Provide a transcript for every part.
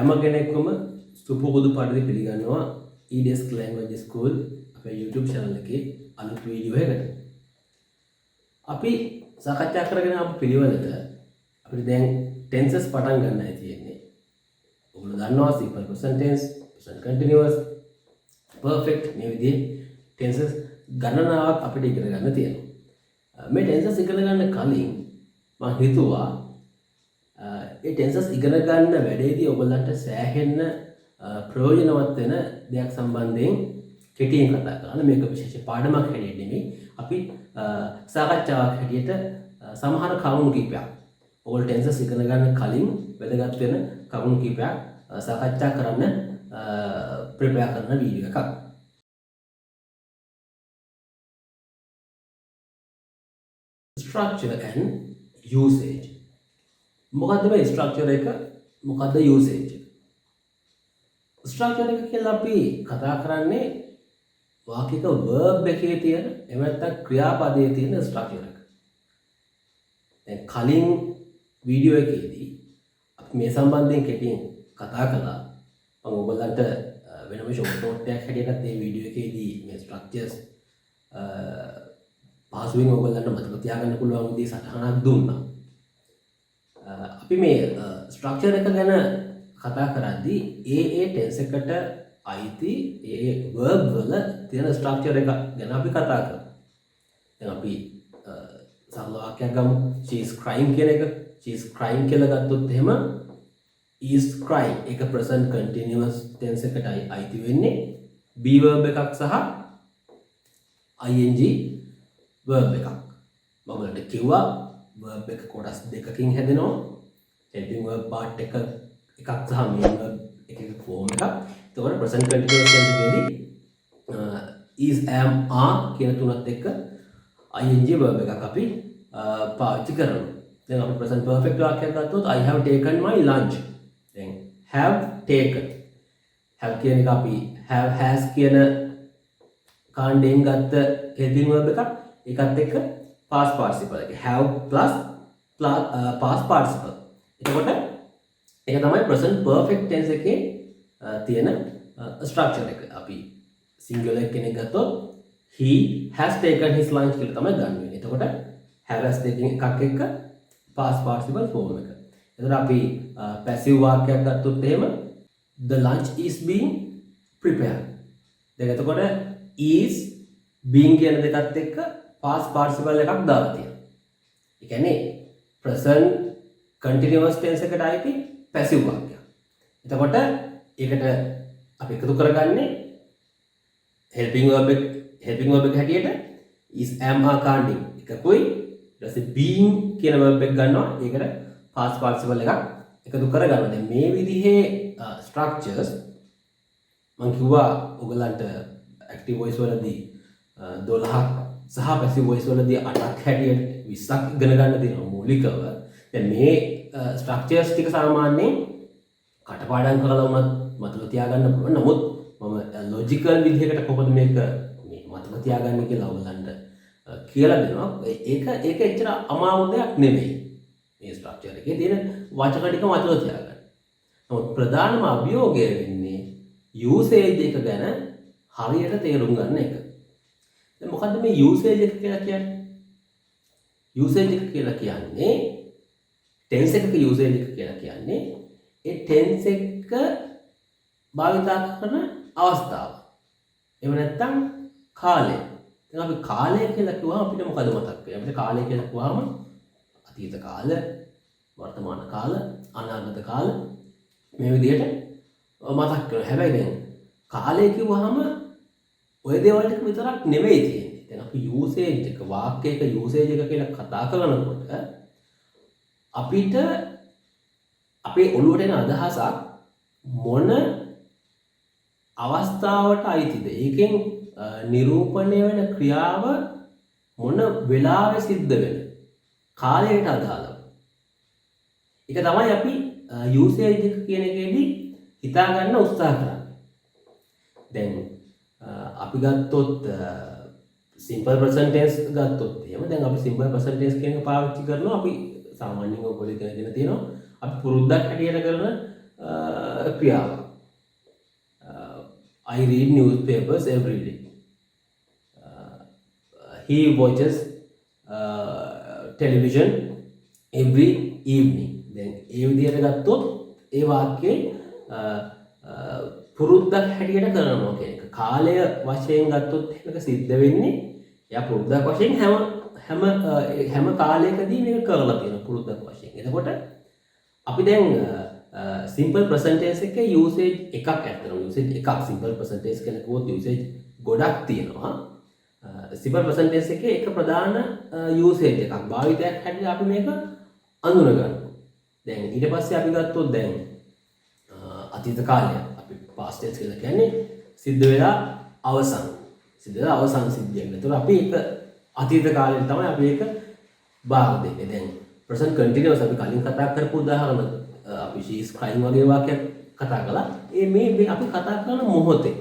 හැම කෙනෙක්ම සුපුරුදු පරිදි පිළිගන්නවා EDS language school අපේ YouTube channel එකේ අලුත් වීඩියෝ එකකට. අපි සාකච්ඡා කරගෙන ආපු පිළිවෙලට අපිට දැන් tenses පටන් ගන්නයි තියෙන්නේ. ඔයගොල්ලෝ දන්නවා simple present tense, present continuous, perfect මේ විදිහේ tenses ගණනාවක් අපිට ඉගෙන ගන්න තියෙනවා. මේ tenses ඉගෙන ගන්න කලින් මම හිතුවා ඒ tenses ඉගෙන ගන්න වැඩේදී ඔයගොල්ලන්ට සෑහෙන්න ප්‍රයෝජනවත් වෙන දෙයක් සම්බන්ධයෙන් කෙටියෙන් කතා කරන්න. මේක විශේෂ පාඩමක් හැටියට නෙමෙයි. අපි සාකච්ඡාවක් හැටියට සමහර කරුණු කිහිපයක් ඔයගොල්ලෝ tenses ඉගෙන ගන්න කලින් වැදගත් වෙන කරුණු කිහිපයක් සාකච්ඡා කරන්න ප්‍රෙපෙයාර් කරන වීඩියෝ එකක්. Structure and usage. මොකද්ද මේ ස්ට්‍රක්චර් එක? මොකද්ද යූසේජ්? ස්ට්‍රක්චර් එක කියලා අපි කතා කරන්නේ වාක්‍යයක verb එකේ තියෙන එහෙම නැත්නම් ක්‍රියාපදයේ තියෙන ස්ට්‍රක්චර් එක. දැන් කලින් වීඩියෝ එකේදී අපි මේ සම්බන්ධයෙන් කෙටියෙන් කතා කළා. මම ඔයගොල්ලන්ට වෙනම ෂෝට් නෝට් එකක් හැටියට මේ වීඩියෝ එකේදී මේ ස්ට්‍රක්චර්ස් පහසුවෙන් ඔයගොල්ලන්ට මතක තියාගන්න පුළුවන් විදිහේ සටහනක් දුන්නා. අපි මේ ස්ට්‍රක්චර් එක ගැන කතා කරද්දී ඒ ටෙන්ස් එකට අයිති ඒ verb වල තියෙන ස්ට්‍රක්චර් එක ගැන අපි කතා කරමු. දැන් අපි සරල වාක්‍යයක් ගමු. she is crying කියන එක. she is crying කියලා ගත්තොත් එහෙම is crying ඒක present continuous tense එකට අයිති වෙන්නේ be verb එකක් සහ ing verb එකක්. මම ඔයාලට කිව්වා verb එක කොටස් දෙකකින් හැදෙනවා. helping verb part එකක් සහ main verb එකක form එකක්. එතකොට present continuous tense එකේදී is am are කියන තුනත් එක්ක ing verb එකක් අපි පාවිච්චි කරනවා. දැන් අපි present perfect වාක්‍යයක් ගත්තොත් I have taken my lunch. දැන් have taken have කියන එක අපි have has කියන කාණ්ඩයෙන් ගත්ත helping verb එකක්. ඒකත් එක්ක past participle එක have plus past participle. එතකොට ඒක තමයි present perfect tense එකේ තියෙන structure එක. අපි singular කෙනෙක් ගත්තොත් he has taken his lunch කියලා තමයි ගන්න වෙන්නේ. එතකොට have has taken එකක් එක්ක past participle form එක. එතකොට අපි passive වාක්‍යයක් ගත්තොත් එහෙම the lunch is being prepared. දැන් එතකොට is being කියන දෙකත් එක්ක past participle එකක් දාලා තියෙනවා. ඒ කියන්නේ present continuous tense එකට අයිති passive වාක්‍යයක්. එතකොට ඒකට අපි එකතු කරගන්නේ helping verb එක හැටියට is am are කාණ්ඩේ එකකුයි ඊට පස්සේ being කියන verb එක ගන්නවා. ඒකට past participle එකක් එකතු කරගන්නවා. දැන් මේ විදිහේ structures මම කිව්වා ඔයගලන්ට active voice වලදී 12ක් සහ passive voice වලදී 8ක් හැටියට 20ක් ඉගෙන ගන්න තියෙනවා මූලිකව. දැන් මේ ස්ට්‍රක්චර්ස් ටික සාමාන්‍යයෙන් කටපාඩම් කරලා වුණත් මතක තියාගන්න පුළුවන්. නමුත් මම ලොජිකල් විදිහකට කොහොමද මේක මේ මතක තියාගන්නේ කියලා ඔයගලන්ට කියලා දෙනවා. ඒක එච්චර අමාරු දෙයක් නෙමෙයි. මේ ස්ට්‍රක්චර් එකේ තියෙන වචන ටික මතක තියාගන්න. නමුත් ප්‍රධානම අභියෝගය වෙන්නේ යූසේජ් එක ගැන හරියට තේරුම් ගන්න එක. දැන් මොකද්ද මේ යූසේජ් එක කියලා කියන්නේ? යූසේජ් එක කියලා කියන්නේ ටෙන්ස් එකක යූසේජ් එක කියලා කියන්නේ ඒ ටෙන්ස් එක භාවිතා කරන අවස්ථාව. එහෙම නැත්නම් කාලය. දැන් අපි කාලය කියලා කිව්වම අපිට මොකද මතක් වෙන්නේ? අපිට කාලය කියලා කිව්වම අතීත කාල, වර්තමාන කාල, අනාගත කාල මේ විදිහට මතක් කරනවා. හැබැයි දැන් කාලය කිව්වහම ඔය දේවල් ටික විතරක් නෙවෙයි තියෙන්නේ. දැන් අපි යූසේජ් එක වාක්‍යයක යූසේජ් එක කියලා කතා කරනකොට අපිට අපේ ඔළුවට එන අදහසක් මොන අවස්ථාවට අයිතිද? ඒකෙන් නිරූපණය වෙන ක්‍රියාව මොන වෙලාවෙ සිද්ධ වෙන කාලයට අදාළව. ඒක තමයි අපි යූසේජ් එක කියන එකේදී හිතා ගන්න උත්සාහ කරන්නේ. දැන් අපි ගත්තොත් simple present tense ගත්තොත් එහෙම දැන් අපි simple present tense කියන එක පාවිච්චි කරනවා. අපි සාමාන්‍යයෙන් ඔයගොල්ලෝ ඉගෙනගෙන තියෙනවා. අපි පුරුද්දක් හැටියට කරන ක්‍රියාවක්. I read newspapers every day. He watches television every evening. දැන් ඒ විදිහට ගත්තොත් ඒ වාක්‍යයේ පුරුද්දක් හැටියට කරනවා කියන එක. කාලය වශයෙන් ගත්තොත් මේක සිද්ධ වෙන්නේ එයා පුරුද්දක් වශයෙන් හැම කාලයකදී මේක කරලා තියෙන පුරුද්දක් වශයෙන්. එතකොට අපි දැන් simple present tense එකේ usage එකක් ඇත්තනවා. usage එකක් simple present tense කියන කෝත් usage ගොඩක් තියෙනවා. simple present tense එකේ එක ප්‍රධාන usage එකක් භාවිතයක් හැටියට අපි මේක අඳුන ගන්නවා. දැන් ඊට පස්සේ අපි ගත්තොත් දැන් අතීත කාලය අපි past tense කියලා කියන්නේ සිද්ධ වෙලා අවසන් සිද්ධියක්. ඒතකොට අපි ඒක අතීත කාලේ තමයි අපි ඒක භාග දෙන්නේ. දැන් present continuous අපි කලින් කතා කරපු උදාහරණ අපි she is crying වගේ වාක්‍යයක් කතා කළා. මේ අපි කතා කරන මොහොතේ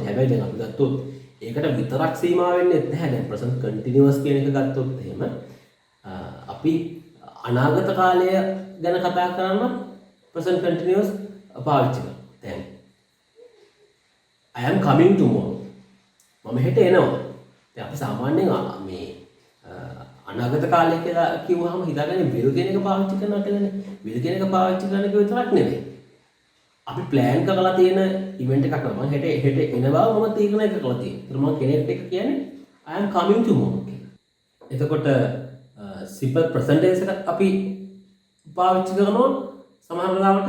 හැබැයි දැන් අපි ගත්තොත් ඒකට විතරක් සීමා වෙන්නේ නැහැ. දැන් present continuous කියන එක ගත්තොත් එහෙම අපි අනාගත කාලය ගැන කතා කරන present continuous පාවිච්චි කරනවා. දැන් I am coming tomorrow. මම හෙට එනවා. දැන් අපි සාමාන්‍යයෙන් මේ අනාගත කාලය කියලා කිව්වහම හිතාගන්නේ will කියන එක පාවිච්චි කරනවා කියලානේ. will කියන එක පාවිච්චි කරන එක විතරක් නෙවෙයි. අපි plan කරලා තියෙන event එකක් නම් මම හෙට එන බව මම තීරණය කරලා තියෙනවා. ඒතර මම කෙනෙක්ට එක කියන්නේ I am coming tomorrow කියලා. එතකොට simple present tense එක අපි පාවිච්චි කරනවා සමහර වෙලාවට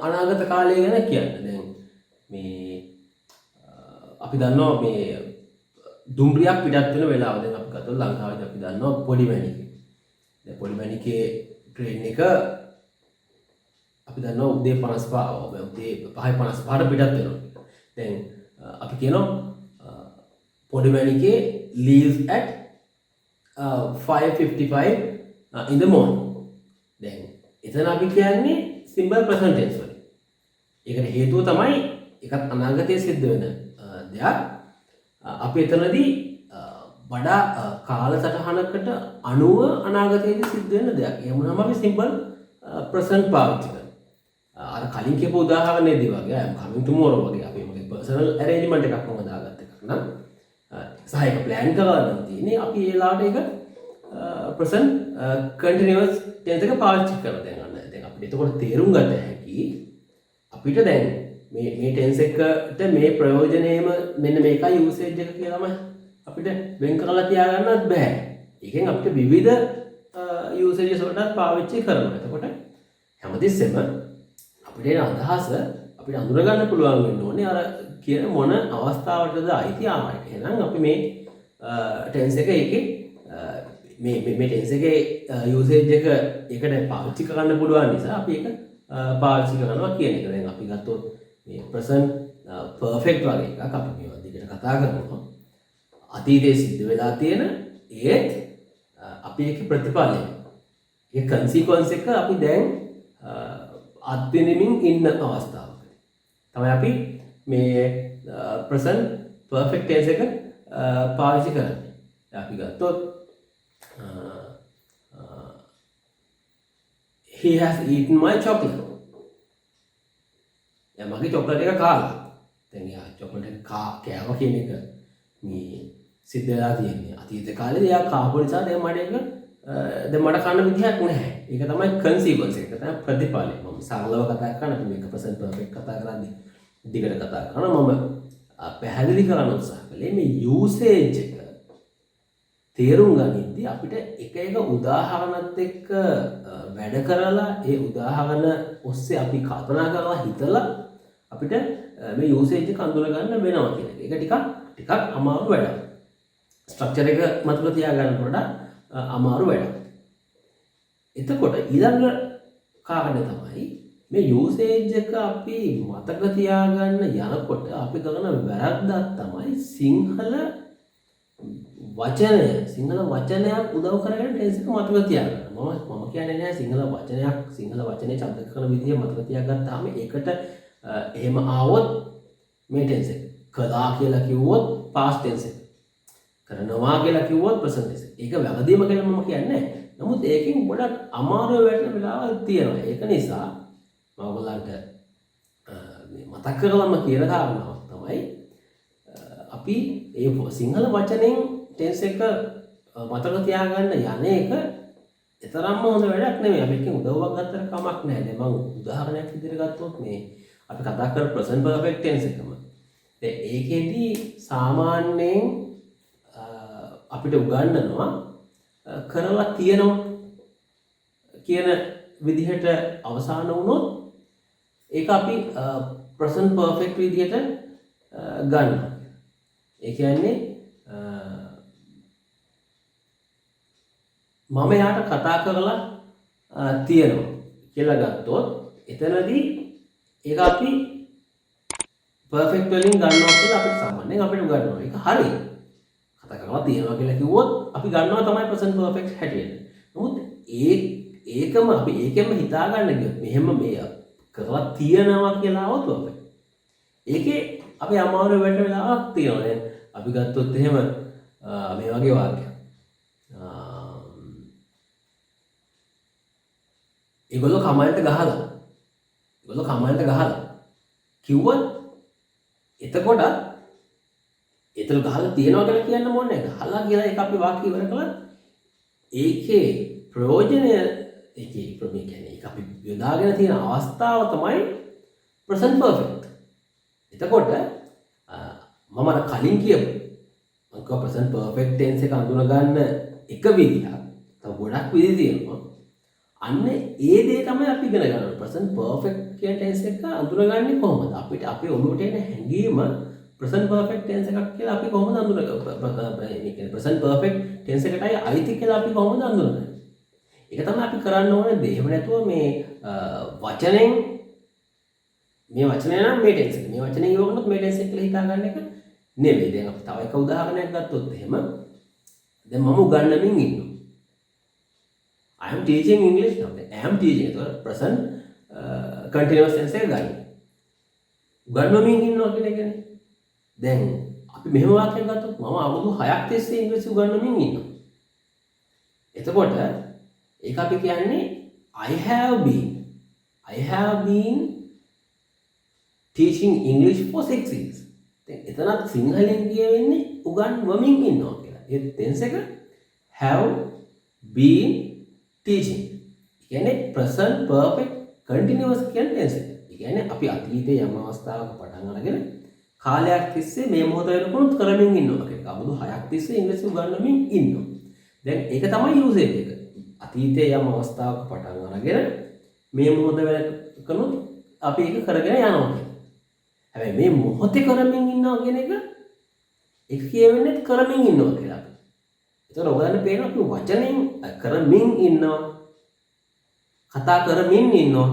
අනාගත කාලය ගැන කියන්න. දැන් මේ අපි දන්නවා මේ දුම්රියක් පිටත් වෙන වෙලාව. දැන් අපි ගත්තොත් ලංකාවේදී අපි දන්නවා පොඩි මැණිකේ. දැන් පොඩි මැණිකේ ට්‍රේන් එක අපි දන්නවා උදේ 5:55ට පිටත් වෙනවා. දැන් අපි කියනවා පොඩි Menike leaves at 5:55 in the morning. දැන් එතන අපි කියන්නේ simple present tense වලින්. ඒකට හේතුව තමයි එකත් අනාගතයේ සිද්ධ වෙන දෙයක්. අපි එතනදී වඩා කාලසටහනකට අනුව අනාගතයේදී සිද්ධ වෙන දෙයක්. ඒ වුණාම අපි simple present පාවිච්චි කරනවා. අර කලින් කියපු උදාහරණයේදී වගේ I am coming tomorrow වගේ අපි මගේ personal arrangement එකක් මම දාගත්ත එකක් නම් සහ ඒක plan කරලා නම් තියෙන්නේ අපි ඒ ලාට ඒක present continuous tense එක පාවිච්චි කරලා දැන් අපිට එතකොට තේරුම් ගන්න හැකි අපිට දැන් මේ tense එකට මේ ප්‍රයෝජනයම මෙන්න මේකයි usage එක කියලාම අපිට වෙන් කරලා තියාගන්නත් බෑ. ඒකෙන් අපිට විවිධ usages වලට පාවිච්චි කරනවා. එතකොට හැමතිස්සෙම අපිට එන අදහස අපිට අඳුර ගන්න පුළුවන් වෙන්න ඕනේ අර කියන මොන අවස්ථාවටද අයිති ආවයි. එහෙනම් අපි මේ tense එක එකේ මේ tense එකේ usage එක ඒකට පාවිච්චි කරන්න පුළුවන් නිසා අපි ඒක පාවිච්චි කරනවා කියන එක. දැන් අපි ගත්තොත් මේ present perfect වගේ එකක් අපි මේවා දිගට කතා කරනවා. අතීතයේ සිද්ධ වෙලා තියෙන ඒත් අපි ඒකේ ප්‍රතිඵලය ඒ consequence එක අපි දැන් අත්විඳින්මින් ඉන්න අවස්ථාවක තමයි අපි මේ present perfect tense එක පාවිච්චි කරන්නේ. අපි ගත්තොත් he has eaten my chocolate. එයා මගේ chocolate එක කාලා. දැන් එයා chocolate එක කෑවා කියන එක මේ සිද්ධ වෙලා තියෙන්නේ අතීත කාලේදී. එයා කාපු නිසා දැන් මට ඒක දැන් මට කන්න විදිහක් නැහැ. ඒක තමයි consequence එක. තමයි ප්‍රතිඵලය. මම සරලව කතා කරන අපි මේක present perfect කතා කරන්නේ දිගට කතා කරනවා. මම පැහැදිලි කරන්න උත්සාහ කළේ මේ usage එක තේරුම් ගනිද්දී අපිට එක උදාහරණත් එක්ක වැඩ කරලා ඒ උදාහරණ ඔස්සේ අපි කල්පනා කරලා හිතලා අපිට මේ usage එක අඳුර ගන්න වෙනවා කියන එක. ඒක ටිකක් අමාරු වැඩක්. ස්ට්‍රක්චර් එක මතක තියාගන්න වඩා අමාරු වැඩක්. එතකොට ඊළඟ කාරණේ තමයි මේ usage එක අපි මතක තියාගන්න යනකොට අපි කරන වැරද්දක් තමයි සිංහල වචනයක් උදව් කරගෙන ටෙන්ස් එක මතක තියාගන්න. මම කියන්නේ නැහැ සිංහල වචනේ ශබ්ද කරන විදිය මතක තියාගත්තාම ඒකට එහෙම ආවොත් මේ ටෙන්ස් එක කළා කියලා කිව්වොත් past tense එක. කරනවා කියලා කිව්වොත් present tense එක. ඒක වැරදීම කියලා මම කියන්නේ නැහැ. නමුත් ඒකෙන් ගොඩක් අමාරු වෙන්න වෙලාවල් තියෙනවා. ඒක නිසා ඔයගොල්ලන්ට මේ මතක් කරලම කියන කාරණාවක් තමයි අපි ඒ සිංහල වචනෙන් ටෙන්ස් එක මතක තියාගන්න යන එක එතරම්ම හොඳ වැඩක් නෙමෙයි. අපි එකෙන් උදව්වක් ගත්තට කමක් නැහැ. දැන් මම උදාහරණයක් විදිහට ගත්තොත් මේ අපි කතා කර ප්‍රසන්ට් පර්ෆෙක්ට් ටෙන්ස් එකම. දැන් ඒකෙදි සාමාන්‍යයෙන් අපිට උගන්වනවා කරලා තියෙනවා කියන විදිහට අවසාන වුණොත් ඒක අපි ප්‍රසන්ට් පර්ෆෙක්ට් විදිහට ගන්නවා. ඒ කියන්නේ මම යාට කතා කරලා තියෙනවා කියලා ගත්තොත් එතනදී ඒක අපි පර්ෆෙක්ට් වලින් ගන්නවා කියලා අපිට සාමාන්‍යයෙන් අපිට උගන්වනවා. ඒක හරි. කතා කරලා තියෙනවා කියලා කිව්වොත් අපි ගන්නවා තමයි ප්‍රසන්ට් පර්ෆෙක්ට් හැටියට. නමුත් ඒකම අපි ඒකෙම හිතා ගන්න ගියොත් මෙහෙම මේ කරලා තියනවා කියලා આવොත් පර්ෆෙක්ට්. ඒකේ අපි අමාරු වෙන්න වෙලාවක් තියෙනවා. දැන් අපි ගත්තොත් එහෙම මේ වගේ වාක්‍යයක්. ඒගොල්ලෝ කමෙන්ට් ගහලා කිව්වොත් එතකොට ඒතර ගහලා තියනවා කියලා කියන්න ඕනේ නැහැ. ගහලා කියලා ඒක අපි වාක්‍ය ඉවර කළා. ඒකේ ප්‍රයෝජනය ඒකේ ප්‍රමේ කියන්නේ ඒක අපි යොදාගෙන තියෙන අවස්ථාව තමයි ප්‍රසන්ට් පර්ෆෙක්ට්. එතකොට මම අර කලින් කියපු මම කිව්වා ප්‍රසන්ට් පර්ෆෙක්ට් ටෙන්ස් එක අඳුන ගන්න එක විදිහක්. තව ගොඩක් විදි තියෙනවා. අන්න ඒ දේ තමයි අපි ඉගෙන ගන්න ඕනේ. ප්‍රසන්ට් පර්ෆෙක්ට් කියන ටෙන්ස් එක අඳුනගන්නේ කොහොමද? අපිට අපේ ඔළුවට එන හැඟීම ප්‍රසන්ට් පර්ෆෙක්ට් ටෙන්ස් එකක් කියලා අපි කොහොමද අඳුනගන්නේ? මේ කියන්නේ ප්‍රසන්ට් පර්ෆෙක්ට් ටෙන්ස් එකටයි අයිති කියලා අපි කොහොමද අඳුනගන්නේ? ඒක තමයි අපි කරන්න ඕනේ. එහෙම නැතුව මේ වචනෙන් මේ වචනේ නම් මේ ටෙන්ස් එක. මේ වචනේ ඉවරනොත් මේ ටෙන්ස් එක කියලා හිතා ගන්න එක නෙමෙයි. දැන් අපි තව එක උදාහරණයක් ගත්තොත් එහෙම දැන් මම උගන්වමින් ඉන්නවා. I am teaching English now. I am teaching. ඒතකොට present continuous tense එක ගන්න. උගන්වමින් ඉන්නවා කියන එකනේ. දැන් අපි මෙහෙම වාක්‍යයක් ගත්තොත් මම අවුරුදු 6ක් තිස්සේ ඉංග්‍රීසි උගන්වමින් ඉන්නවා. එතකොට ඒක අපි කියන්නේ I have been teaching English for 6 years. දැන් එතනත් සිංහලෙන් කියවෙන්නේ උගන්වමින් ඉන්නවා කියලා. ඒ tense එක have been teaching. කියන්නේ present perfect continuous කියන tense එක. ඒ කියන්නේ අපි අතීතයේ යම් අවස්ථාවක පටන් අරගෙන කාලයක් තිස්සේ මේ මොහොත වෙනකොට කරමින් ඉන්නවා. ඒක අවුරුදු 6ක් තිස්සේ ඉංග්‍රීසි උගන්වමින් ඉන්නවා. දැන් ඒක තමයි යූසේජ් එක. අතීතයේ යම් අවස්ථාවක පටන් අරගෙන මේ මොහොත වෙනකොට අපි ඒක කරගෙන යනවා. හැබැයි මේ මොහොතේ කරමින් ඉන්නවා කියන එක කියවෙන්නේ කරමින් ඉන්නවා කියලා. ඒතකොට ඔයගොල්ලන්ට පේනවා අපි වචනෙන් කරමින් ඉන්නවා, කතා කරමින් ඉන්නවා,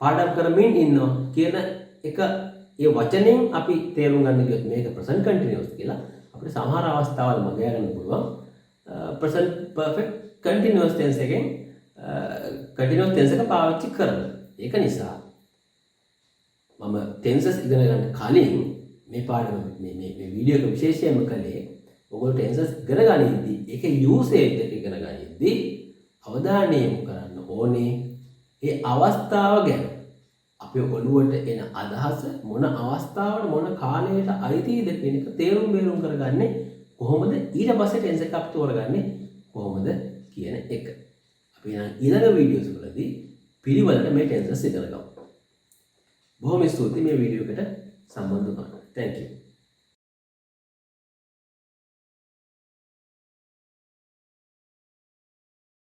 පාඩම් කරමින් ඉන්නවා කියන එක ඒ වචනෙන් අපි තේරුම් ගන්න ගියොත් මේක ප්‍රසන්ට් කන්ටිනියස් කියලා අපිට සමහර අවස්ථාවල මග යන්න පුළුවන්. ප්‍රසන්ට් පර්ෆෙක්ට් කන්ටිනියස් ටෙන්ස් එකෙන් කන්ටිනියස් ටෙන්ස් එක පාවිච්චි කරනවා. ඒක නිසා මම ටෙන්සස් ඉගෙන ගන්න කලින් මේ පාඩම මේ වීඩියෝ එක විශේෂයෙන්ම කළේ ඔයගොල්ලෝ ටෙන්සස් ඉගෙන ගනිද්දී ඒකේ යූසේජ් එක ඉගෙන ගනිද්දී අවධානය යොමු කරන්න ඕනේ ඒ අවස්ථාව ගැන. අපේ ඔළුවට එන අදහස මොන අවස්ථාවට මොන කාලයට අයිතිද කියන එක තේරුම් බේරුම් කරගන්නේ කොහොමද, ඊට පස්සේ ටෙන්ස් එක අපි තෝරගන්නේ කොහොමද කියන එක. අපි නම් ඊළඟ වීඩියෝස් වලදී පිළිවෙලට මේ ටෙන්සස් ඉගෙන ගමු. බොහොම ස්තුතියි මේ වීඩියෝ එකට සම්බන්ධ වුණාට. Thank you.